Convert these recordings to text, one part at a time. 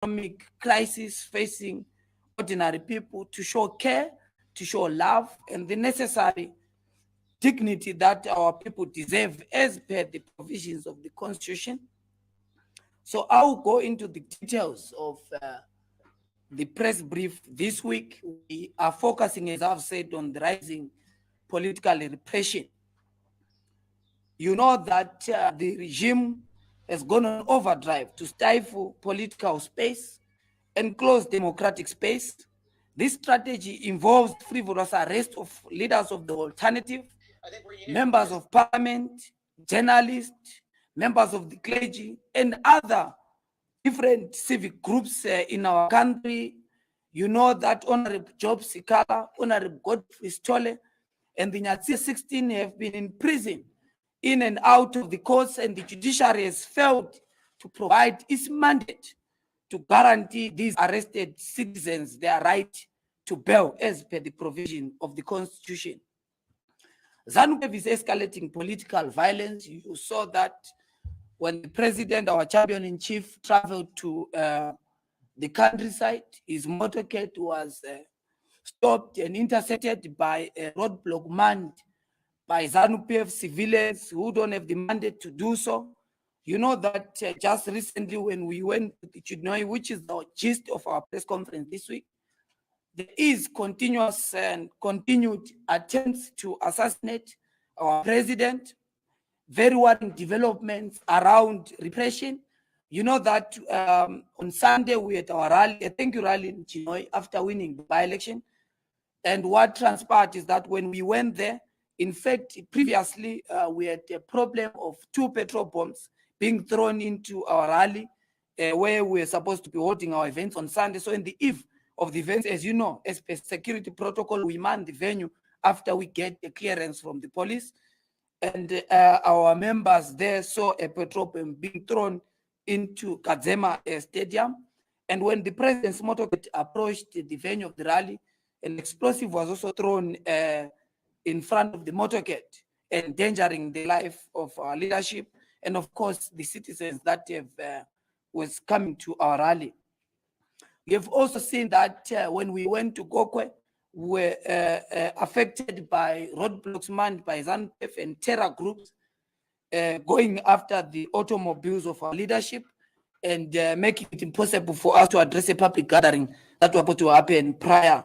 economic crisis facing ordinary people, to show care, to show love, and the necessary dignity that our people deserve as per the provisions of the Constitution. So I'll go into the details of the press brief this week. We are focusing, as I've said, on the rising political repression. You know that the regime has gone on overdrive to stifle political space and close democratic space. This strategy involves frivolous arrest of leaders of the alternative, members of parliament, journalists, members of the clergy, and other different civic groups in our country. You know that Honorable Job Sikala, Honorable Godfrey Stole, and the Nyatsi 16 have been in prison, in and out of the courts, and the judiciary has failed to provide its mandate to guarantee these arrested citizens their right to bail as per the provision of the Constitution. ZANU-PF is escalating political violence. You saw that when the president, our champion-in-chief, traveled to the countryside, his motorcade was stopped and intercepted by a roadblock manned by ZANU-PF civilians who don't have the mandate to do so. You know that just recently when we went to the Chudnoi, which is the gist of our press conference this week, there is continuous and continued attempts to assassinate our president, very worrying developments around repression. You know that on Sunday we had our rally, a thank you rally in Chinoy after winning the by-election. And what transpired is that when we went there, in fact, previously we had a problem of 2 petrol bombs being thrown into our rally where we were supposed to be holding our events on Sunday. So in the eve of the events, as you know, as per security protocol, we man the venue after we get a clearance from the police. And our members there saw a petrol bomb being thrown into Kadzema Stadium. And when the president's motorcade approached the venue of the rally, an explosive was also thrown in front of the motorcade, endangering the life of our leadership and, of course, the citizens that have was coming to our rally. We have also seen that when we went to Gokwe, we were affected by roadblocks manned by ZANU-PF and terror groups going after the automobiles of our leadership and making it impossible for us to address a public gathering that was supposed to happen prior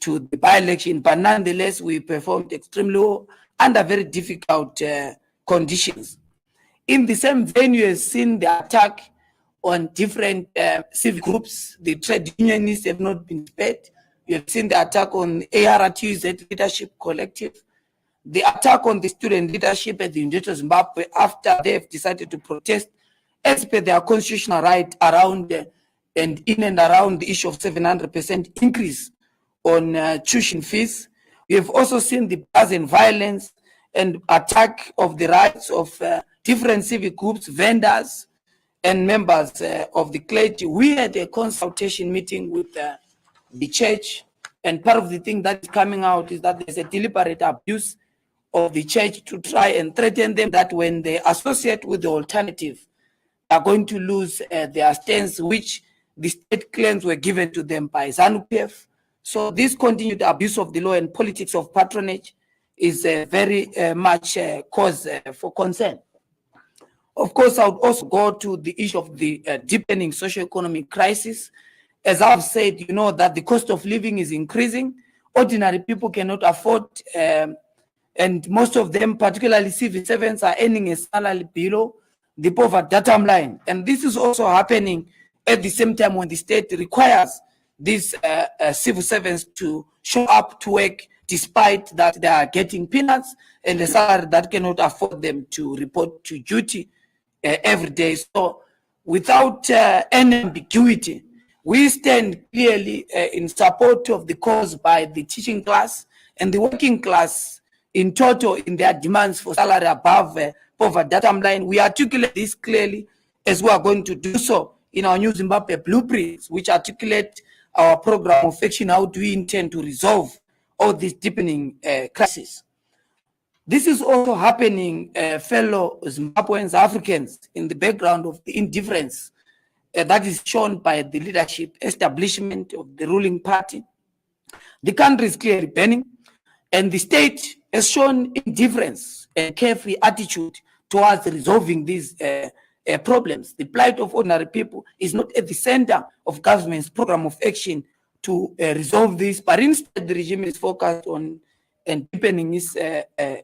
to the by-election. But nonetheless, we performed extremely well under very difficult conditions. In the same venue, you've seen the attack on different civic groups. The trade unionists have not been spared. You have seen the attack on ARTU's Leadership Collective, the attack on the student leadership at the University of Zimbabwe after they have decided to protest as per their constitutional right around and in and around the issue of 700% increase on tuition fees. We have also seen the brazen violence and attack of the rights of different civic groups, vendors, and members of the clergy. We had a consultation meeting with the church, and part of the thing that is coming out is that there's a deliberate abuse of the church to try and threaten them that when they associate with the alternative, they are going to lose their stance, which the state claims were given to them by ZANU-PF. So this continued abuse of the law and politics of patronage is very much cause for concern. Of course, I would also go to the issue of the deepening socio-economic crisis. As I've said, you know that the cost of living is increasing. Ordinary people cannot afford, and most of them, particularly civil servants, are earning a salary below the poverty datum line. And this is also happening at the same time when the state requires these civil servants to show up to work despite that they are getting peanuts and a salary that cannot afford them to report to duty every day. So without any ambiguity, we stand clearly in support of the cause by the teaching class and the working class in total in their demands for salary above poverty datum line. We articulate this clearly as we are going to do so in our New Zimbabwe blueprints, which articulate our program of action. How do we intend to resolve all these deepening crises? This is also happening, fellow Zimbabweans, Africans, in the background of the indifference that is shown by the leadership establishment of the ruling party. The country is clearly burning, and the state has shown indifference and carefree attitude towards resolving these problems. The plight of ordinary people is not at the center of government's program of action to resolve this, but instead the regime is focused on deepening its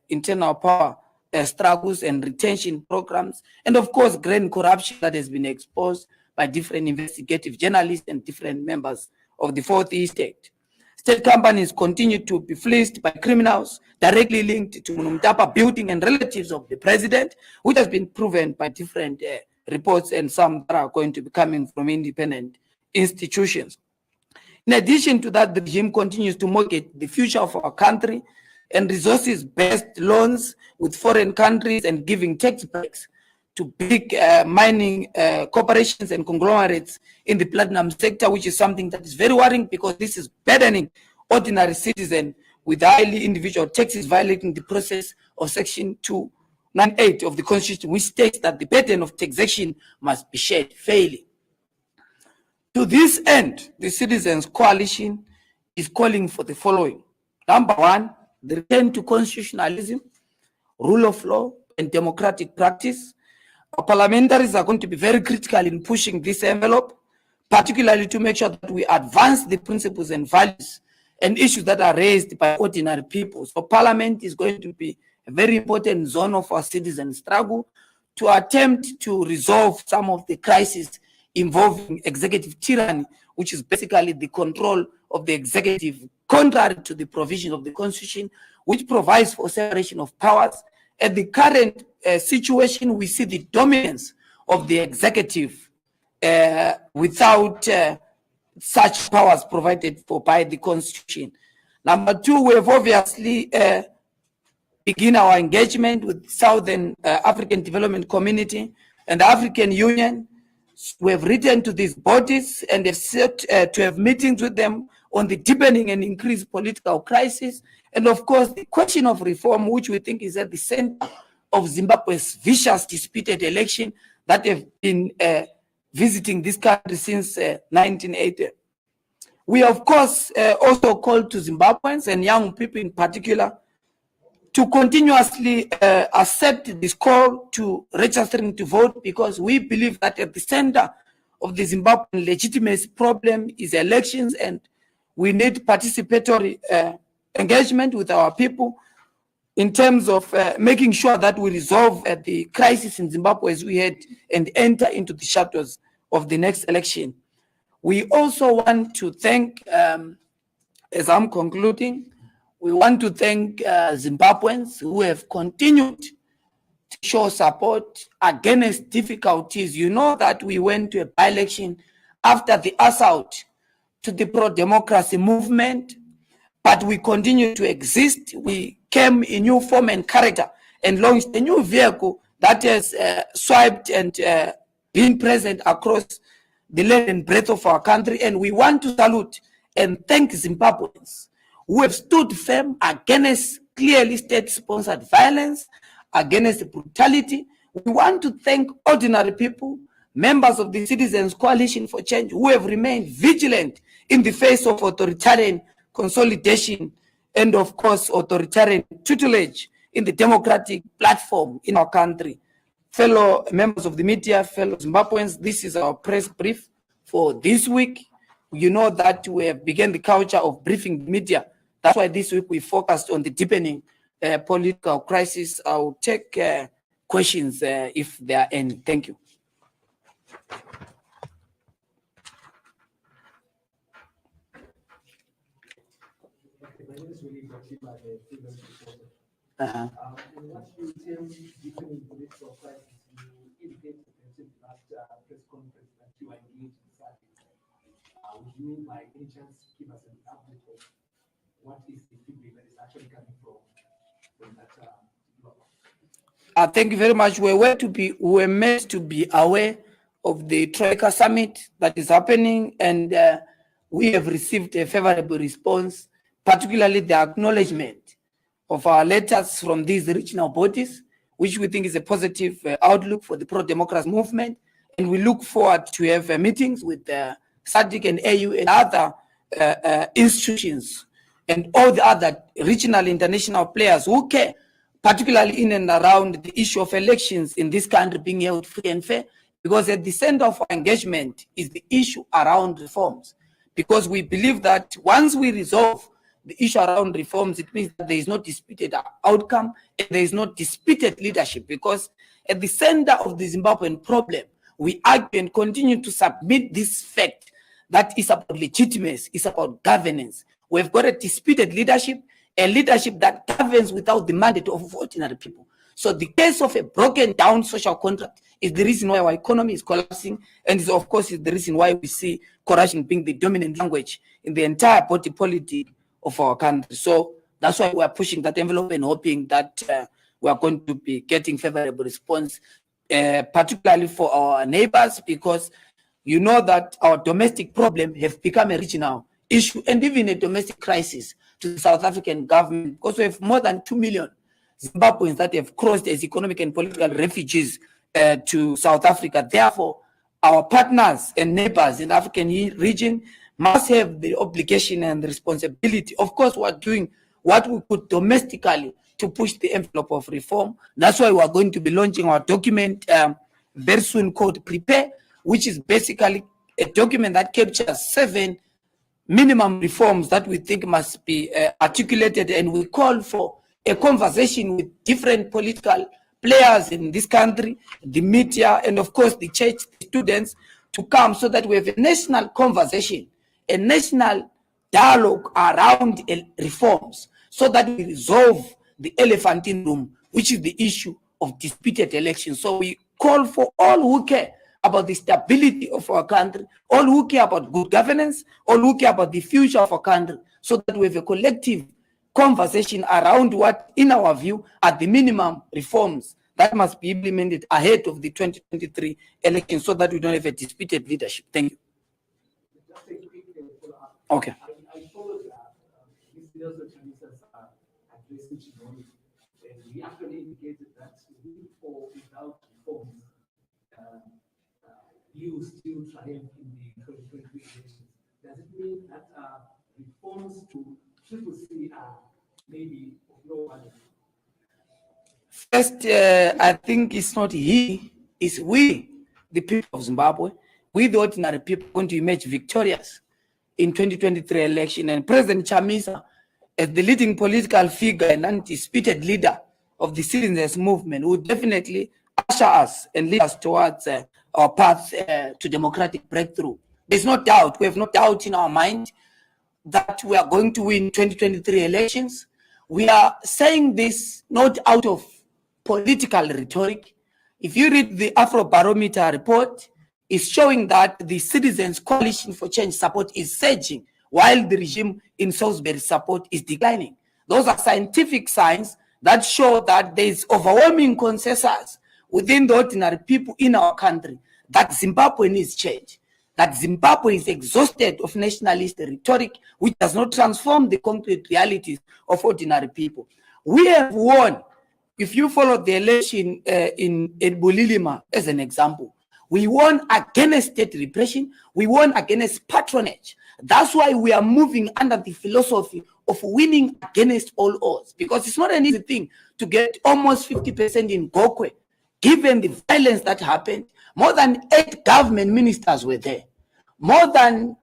internal power struggles and retention programs, and of course grand corruption that has been exposed by different investigative journalists and different members of the Fourth Estate. State companies continue to be fleeced by criminals directly linked to Mtapa building and relatives of the president, which has been proven by different reports and some that are going to be coming from independent institutions. In addition to that, the regime continues to mortgage the future of our country and resources-based loans with foreign countries and giving tax breaks to big mining corporations and conglomerates in the platinum sector, which is something that is very worrying because this is burdening ordinary citizens with highly individual taxes, violating the process of Section 298 of the Constitution, which states that the burden of taxation must be shared fairly. To this end, the Citizens Coalition is calling for the following. Number one, the return to constitutionalism, rule of law, and democratic practice. Our parliamentaries are going to be very critical in pushing this envelope, particularly to make sure that we advance the principles and values and issues that are raised by ordinary people. So Parliament is going to be a very important zone of our citizen struggle to attempt to resolve some of the crises involving executive tyranny, which is basically the control of the executive, contrary to the provisions of the Constitution, which provides for separation of powers. At the current situation, we see the dominance of the executive without such powers provided for by the Constitution. Number two, we have obviously begin our engagement with Southern African Development Community and the African Union. We have written to these bodies and have set to have meetings with them on the deepening and increased political crisis. And of course, the question of reform, which we think is at the center of Zimbabwe's vicious disputed election that have been visiting this country since 1980. We, of course, also call to Zimbabweans and young people in particular to continuously accept this call to registering to vote, because we believe that at the center of the Zimbabwean legitimacy problem is elections, and we need participatory engagement with our people in terms of making sure that we resolve the crisis in Zimbabwe as we head and enter into the shadows of the next election. We also want to thank, as I'm concluding, we want to thank Zimbabweans who have continued to show support against difficulties. You know that we went to a by-election after the assault to the pro-democracy movement, but we continue to exist. We came in new form and character and launched a new vehicle that has swiped and been present across the length and breadth of our country. And we want to salute and thank Zimbabweans who have stood firm against clearly state-sponsored violence, against brutality. We want to thank ordinary people, members of the Citizens Coalition for Change, who have remained vigilant in the face of authoritarian consolidation and, of course, authoritarian tutelage in the democratic platform in our country. Fellow members of the media, fellow Zimbabweans, this is our press brief for this week. You know that we have begun the culture of briefing the media. That's why this week we focused on the deepening political crisis. I'll take questions if there are any. Thank you. My name is Willie Batima, the freelance reporter. In what you tell deepening political crisis, you indicated in that press conference that you are engaged in that. Would you, by any chance, give us an update of what is the feedback that is actually coming from that? Thank you very much. We were meant to be aware of the Troika Summit that is happening, and we have received a favorable response, particularly the acknowledgement of our letters from these regional bodies, which we think is a positive outlook for the pro-democracy movement and we look forward to have meetings with SADC and AU and other institutions and all the other regional international players who care, particularly in and around the issue of elections in this country being held free and fair, because at the center of our engagement is the issue around reforms. Because we believe that once we resolve the issue around reforms, it means that there is no disputed outcome and there is no disputed leadership. Because at the center of the Zimbabwean problem, we argue and continue to submit this fact that is about legitimacy, it's about governance. We've got a disputed leadership, a leadership that governs without the mandate of ordinary people. So the case of a broken down social contract is the reason why our economy is collapsing, and is of course is the reason why we see corruption being the dominant language in the entire body politic of our country. So that's why we are pushing that envelope and hoping that we are going to be getting favorable response, particularly for our neighbors, because you know that our domestic problem have become a regional issue and even a domestic crisis to the South African government, because we have more than 2 million Zimbabweans that have crossed as economic and political refugees to South Africa. Therefore, our partners and neighbors in the African region must have the obligation and the responsibility. Of course, we're doing what we could domestically to push the envelope of reform. That's why we're going to be launching our document very soon called Prepare, which is basically a document that captures 7 minimum reforms that we think must be articulated, and we call for a conversation with different political players in this country, the media, and of course the church, the students, to come so that we have a national conversation, a national dialogue around reforms, so that we resolve the elephant in the room, which is the issue of disputed elections. So we call for all who care about the stability of our country, all who care about good governance, all who care about the future of our country, so that we have a collective conversation around what, in our view, are the minimum reforms that must be implemented ahead of the 2023 election, so that we don't have a disputed leadership. Thank you. Just a quick follow-up. Okay. I followed Ms. Nelson Chamisa's address, and we actually indicated that with or without reforms, you still triumph in the 2023 elections. Does it mean that reforms to CCC are maybe of no value? First, I think it's not he, it's we, the people of Zimbabwe, we the ordinary people, going to emerge victorious in 2023 election. And President Chamisa, as the leading political figure and undisputed leader of the citizens movement, will definitely usher us and lead us towards our path to democratic breakthrough. There's no doubt, we have no doubt in our mind that we are going to win 2023 elections. We are saying this not out of political rhetoric. If you read the Afrobarometer report, it's showing that the Citizens Coalition for Change support is surging, while the regime in Salisbury support is declining. Those are scientific signs that show that there is overwhelming consensus within the ordinary people in our country that Zimbabwe needs change, that Zimbabwe is exhausted of nationalist rhetoric, which does not transform the concrete realities of ordinary people. We have won. If you follow the election in Bulilima as an example, we won against state repression, we won against patronage. That's why we are moving under the philosophy of winning against all odds, because it's not an easy thing to get almost 50% in Gokwe, given the violence that happened. More than 8 government ministers were there. More than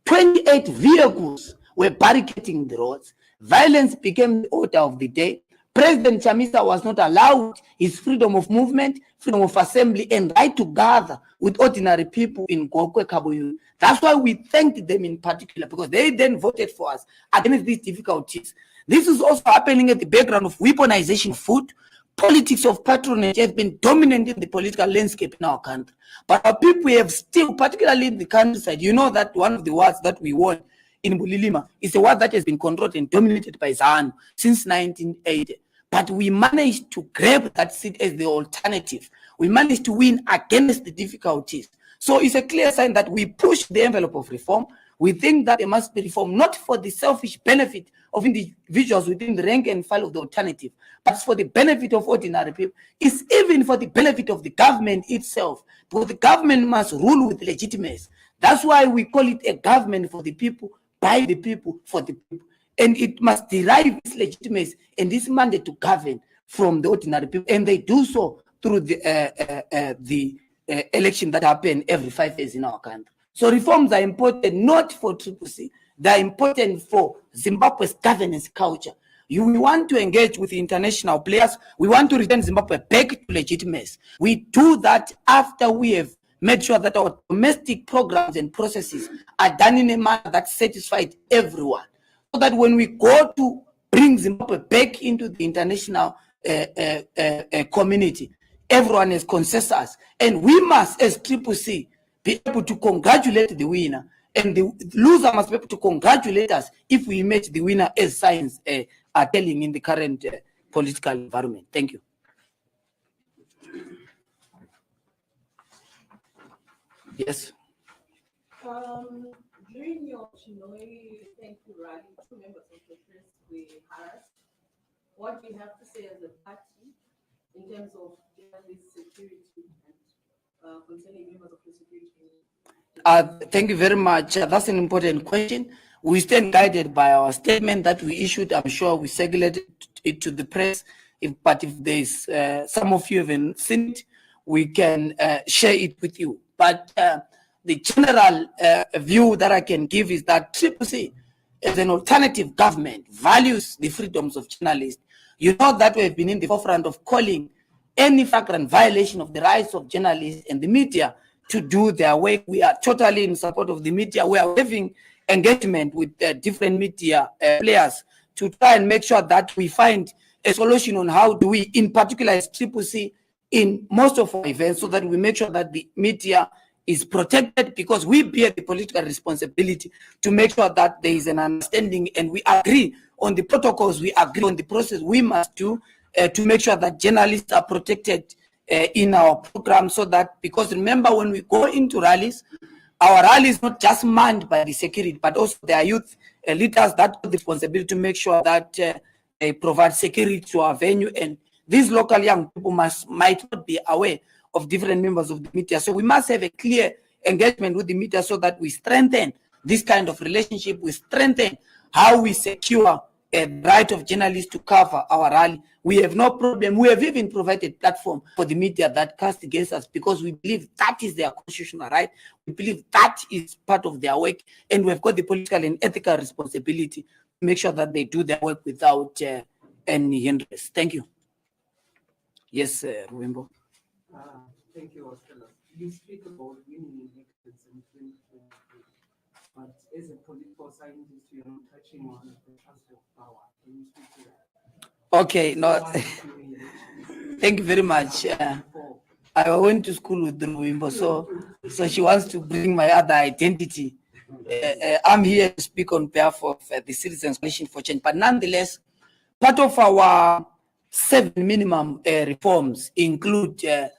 28 vehicles were barricading the roads. Violence became the order of the day. President Chamisa was not allowed his freedom of movement, freedom of assembly, and right to gather with ordinary people in Gokwe Kabuyu. That's why we thanked them in particular, because they then voted for us against these difficulties. This is also happening at the background of weaponization of food. Politics of patronage has been dominant in the political landscape in our country. But our people have still, particularly in the countryside, you know that one of the wards that we won in Bulilima is a ward that has been controlled and dominated by ZANU since 1980. But we managed to grab that seat as the alternative. We managed to win against the difficulties. So it's a clear sign that we push the envelope of reform. We think that there must be reform, not for the selfish benefit of individuals within the rank and file of the alternative, but for the benefit of ordinary people. It's even for the benefit of the government itself, because the government must rule with legitimacy. That's why we call it a government for the people, by the people, for the people. And it must derive its legitimacy and its mandate to govern from the ordinary people. And they do so through the election that happen every 5 years in our country. So reforms are important not for CCC, they are important for Zimbabwe's governance culture. We want to engage with international players. We want to return Zimbabwe back to legitimacy. We do that after we have made sure that our domestic programs and processes are done in a manner that satisfies everyone. So that when we go to bring Zimbabwe back into the international community, everyone has consensus. And we must, as CCC, be able to congratulate the winner. And the loser must be able to congratulate us if we match the winner, as science are telling in the current political environment. Thank you. Yes. During your Chinoi thank you rally, 2 members of the press were harassed. What do you have to say as a party in terms of journalist security and concerning members of the security? Thank you very much. That's an important question. We stand guided by our statement that we issued. I'm sure we circulated it to the press. But if there's some of you haven't seen it, we can share it with you. But the general view that I can give is that CCC, as an alternative government, values the freedoms of journalists. You know that we have been in the forefront of calling any flagrant violation of the rights of journalists and the media to do their work. We are totally in support of the media. We are having engagement with different media players to try and make sure that we find a solution on how do we, in particular as CCC, in most of our events, so that we make sure that the media is protected, because we bear the political responsibility to make sure that there is an understanding and we agree on the protocols, we agree on the process we must do to make sure that journalists are protected in our program. So that, because remember, when we go into rallies, our rally is not just manned by the security, but also there are youth leaders that have the responsibility to make sure that they provide security to our venue. And these local young people might not be aware of different members of the media. So we must have a clear engagement with the media so that we strengthen this kind of relationship. We strengthen how we secure a right of journalists to cover our rally. We have no problem. We have even provided platform for the media that cast against us, because we believe that is their constitutional right. We believe that is part of their work, and we've got the political and ethical responsibility to make sure that they do their work without any hindrance. Thank you. Yes, Ruimbo. Thank you, Stella. You speak about winning elections in 2023, but as a political scientist, you're not touching on the transfer of power. Can you speak to that? Okay, no. Thank you very much. I went to school with Ruimbo, so she wants to bring my other identity. I'm here to speak on behalf of the Citizens Coalition for Change, but nonetheless, part of our 7 minimum reforms include the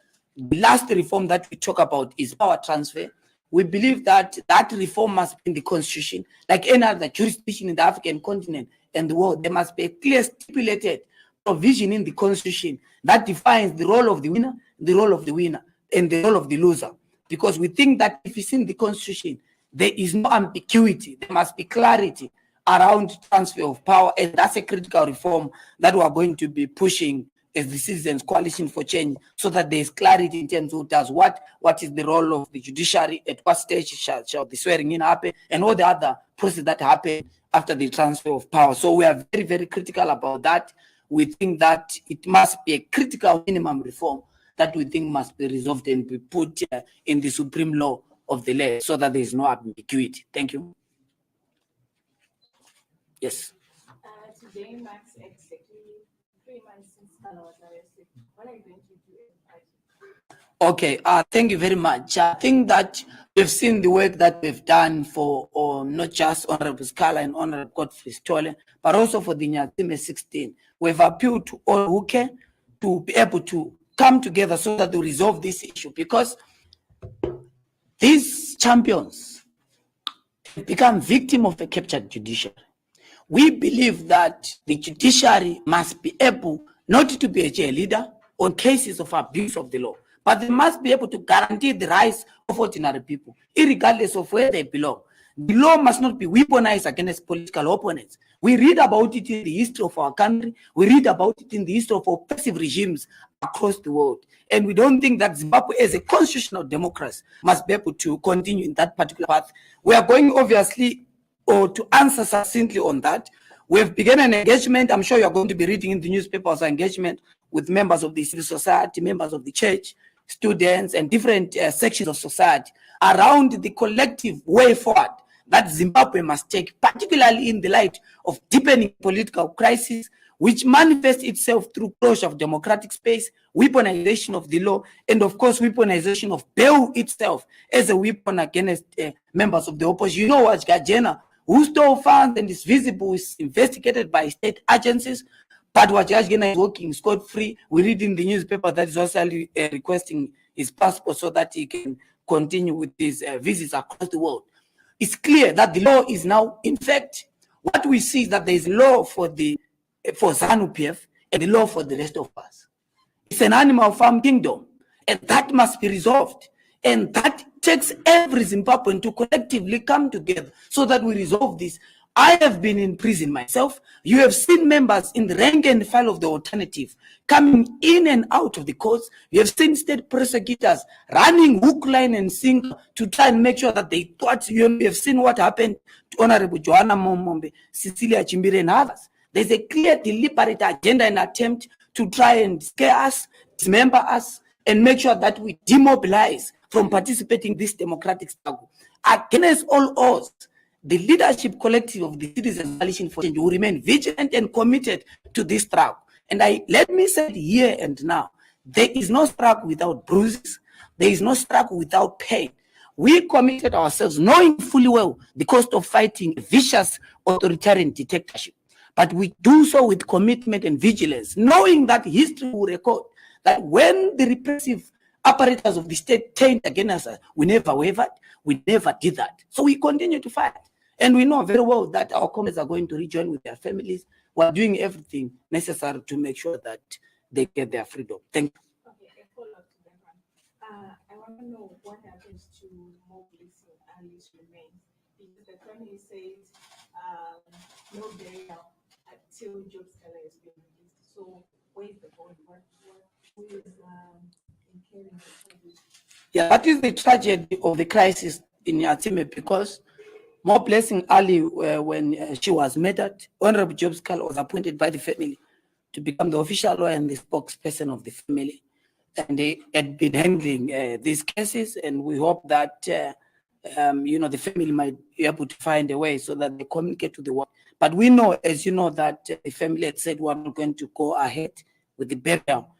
last reform that we talk about is power transfer. We believe that that reform must be in the constitution, like any other jurisdiction in the African continent and the world. There must be a clear stipulated provision in the constitution that defines the role of the winner, the role of the winner, and the role of the loser. Because we think that if it's in the constitution, there is no ambiguity. There must be clarity around transfer of power, and that's a critical reform that we are going to be pushing as the Citizens Coalition for Change, so that there is clarity in terms of who does what is the role of the judiciary, at what stage shall the swearing in happen, and all the other processes that happen after the transfer of power. So we are very, very critical about that. We think that it must be a critical minimum reform that we think must be resolved and be put in the supreme law of the land, so that there is no ambiguity. Thank you. Yes. Today marks exactly 3 months since Kala was arrested. What are you going to do in Okay, thank you very much. I think that we've seen the work that we've done for not just Honorable Scala and Honorable Godfrey Stolen, but also for the Nyatsime 16. We've appealed to all who can to be able to come together so that they resolve this issue, because these champions have become victim of a captured judiciary. We believe that the judiciary must be able not to be a cheerleader on cases of abuse of the law, but they must be able to guarantee the rights of ordinary people, irregardless of where they belong. The law must not be weaponized against political opponents. We read about it in the history of our country. We read about it in the history of oppressive regimes across the world. And we don't think that Zimbabwe, as a constitutional democracy, must be able to continue in that particular path. We are going, obviously, or to answer succinctly on that, we have begun an engagement. I'm sure you're going to be reading in the newspapers, engagement with members of the civil society, members of the church, students, and different sections of society around the collective way forward that Zimbabwe must take, particularly in the light of deepening political crisis, which manifests itself through closure of democratic space, weaponization of the law, and of course, weaponization of bail itself as a weapon against members of the opposition. You know what, Gajena, who stole funds and is visible, is investigated by state agencies, but Wajajgena is working scot-free. We read in the newspaper that is also requesting his passport so that he can continue with his visits across the world. It's clear that the law is now, in fact, what we see is that there is law for ZANU-PF and the law for the rest of us. It's an animal farm kingdom, and that must be resolved. And that takes every Zimbabwean to collectively come together so that we resolve this. I have been in prison myself. You have seen members in the rank and file of the alternative coming in and out of the courts. You have seen state prosecutors running hook, line, and sinker to try and make sure that they thought. You have seen what happened to Honorable Joanna Momombe, Cecilia Chimbire, and others. There's a clear, deliberate agenda and attempt to try and scare us, dismember us, and make sure that we demobilize from participating in this democratic struggle. Against all odds, the leadership collective of the Citizens Coalition for Change will remain vigilant and committed to this struggle. And let me say it here and now, there is no struggle without bruises. There is no struggle without pain. We committed ourselves knowing fully well the cost of fighting a vicious authoritarian dictatorship. But we do so with commitment and vigilance, knowing that history will record that when the repressive apparatus of the state turned against us, we never wavered, we never did that. So we continue to fight. And we know very well that our comrades are going to rejoin with their families. We're doing everything necessary to make sure that they get their freedom. Thank you. Okay, a follow-up to that one. I want to know what happens to more policing and its remains. Because the family says no burial until job scala has been released. So where is the body? Who is incurring the charges? Yeah, that is the tragedy of the crisis in Yatime, because More Blessing Ali, when she was murdered, Honorable Job Scala was appointed by the family to become the official lawyer and the spokesperson of the family. And they had been handling these cases, and we hope that the family might be able to find a way so that they communicate to the world. But we know, as you know, that the family had said we're not going to go ahead with the burial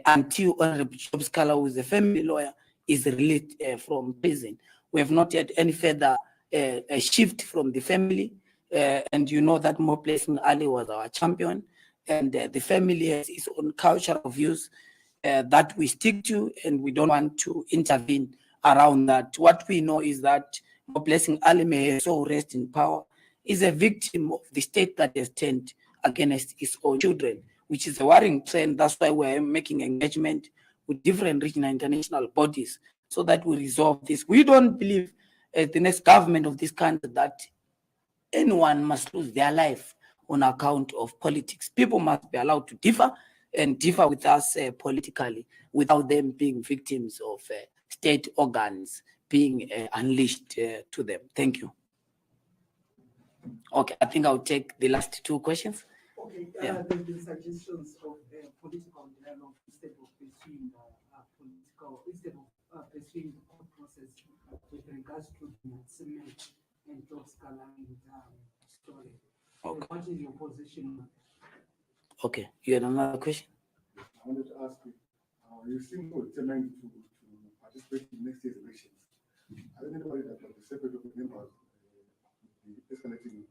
until Honorable Job Scala, who is the family lawyer, is released from prison. We have not yet any further a shift from the family, and you know that More Blessing Ali was our champion, and the family has its own cultural views that we stick to, and we don't want to intervene around that. What we know is that More Blessing Ali, may his soul rest in power, is a victim of the state that has turned against its own children, which is a worrying trend. That's why we're making engagement with different regional international bodies so that we resolve this. We don't believe as the next government of this country that anyone must lose their life on account of politics. People must be allowed to differ and differ with us politically without them being victims of state organs being unleashed to them. Thank you. Okay, I think I'll take the last two questions. Okay, there's been suggestions of political dialogue instead of pursuing pursuing the court process with regards to the cement and Job Scala story. Okay. What is your position? Okay, you had another question? I wanted to ask you, you seem to determined to participate in next year's elections. I don't know that the separate of the members the escalating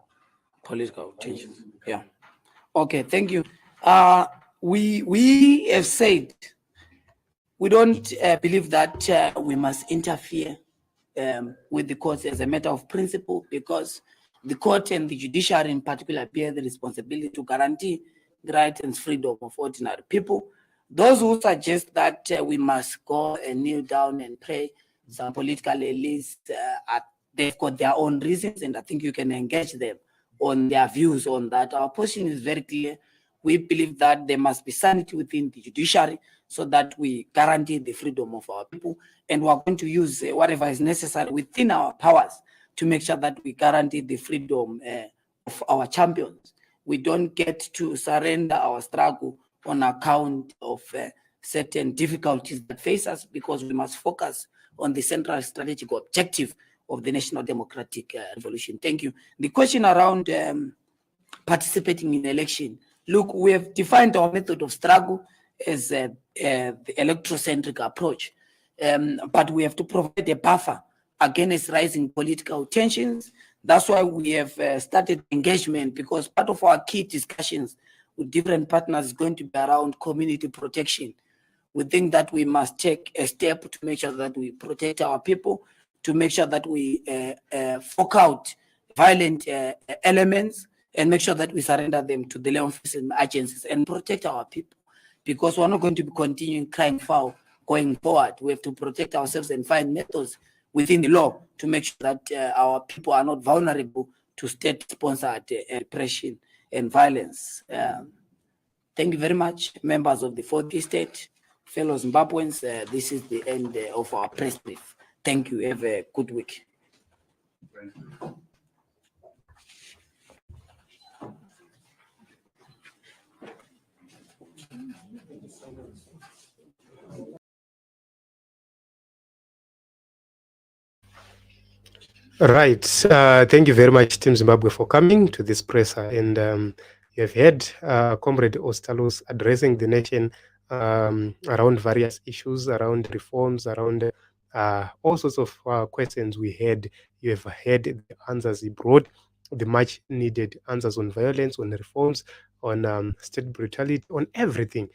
political change. Yeah. Okay, thank you. We have said we don't believe that we must interfere with the courts as a matter of principle, because the court and the judiciary in particular bear the responsibility to guarantee the rights and freedom of ordinary people. Those who suggest that we must go and kneel down and pray, some political elites, they've got their own reasons, and I think you can engage them on their views on that. Our position is very clear. We believe that there must be sanity within the judiciary so that we guarantee the freedom of our people, and we're going to use whatever is necessary within our powers to make sure that we guarantee the freedom of our champions. We don't get to surrender our struggle on account of certain difficulties that face us, because we must focus on the central strategic objective of the National Democratic Revolution. Thank you. The question around participating in election. Look, we have defined our method of struggle as the electrocentric approach, but we have to provide a buffer against rising political tensions. That's why we have started engagement, because part of our key discussions with different partners is going to be around community protection. We think that we must take a step to make sure that we protect our people, to make sure that we fork out violent elements and make sure that we surrender them to the law enforcement agencies and protect our people, because we're not going to be continuing crying foul going forward. We have to protect ourselves and find methods within the law to make sure that our people are not vulnerable to state-sponsored repression and violence. Thank you very much, members of the Fourth Estate, fellow Zimbabweans. This is the end of our press brief. Thank you. Have a good week. Right. Thank you very much, Team Zimbabwe, for coming to this presser. And you have heard Comrade Ostalos addressing the nation around various issues, around reforms, around all sorts of questions we had. You have heard the answers he brought, the much needed answers on violence, on reforms, on state brutality, on everything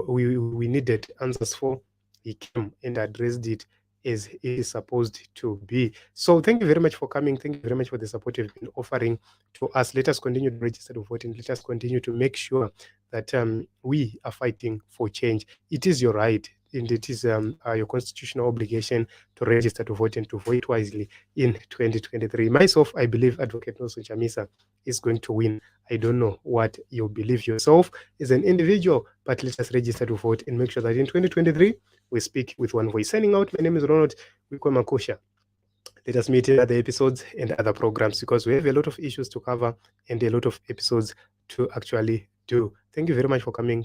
we needed answers for. He came and addressed it as it is supposed to be. So thank you very much for coming. Thank you very much for the support you've been offering to us. Let us continue to register to vote, and let us continue to make sure that we are fighting for change. It is your right, and it is your constitutional obligation to register to vote and to vote wisely in 2023. Myself, I believe Advocate Nelson Chamisa is going to win. I don't know what you believe yourself as an individual, but let us register to vote and make sure that in 2023 we speak with one voice. Signing out, my name is Ronald Wikwemakosha. Let us meet in other episodes and other programs, because we have a lot of issues to cover and a lot of episodes to actually do. Thank you very much for coming.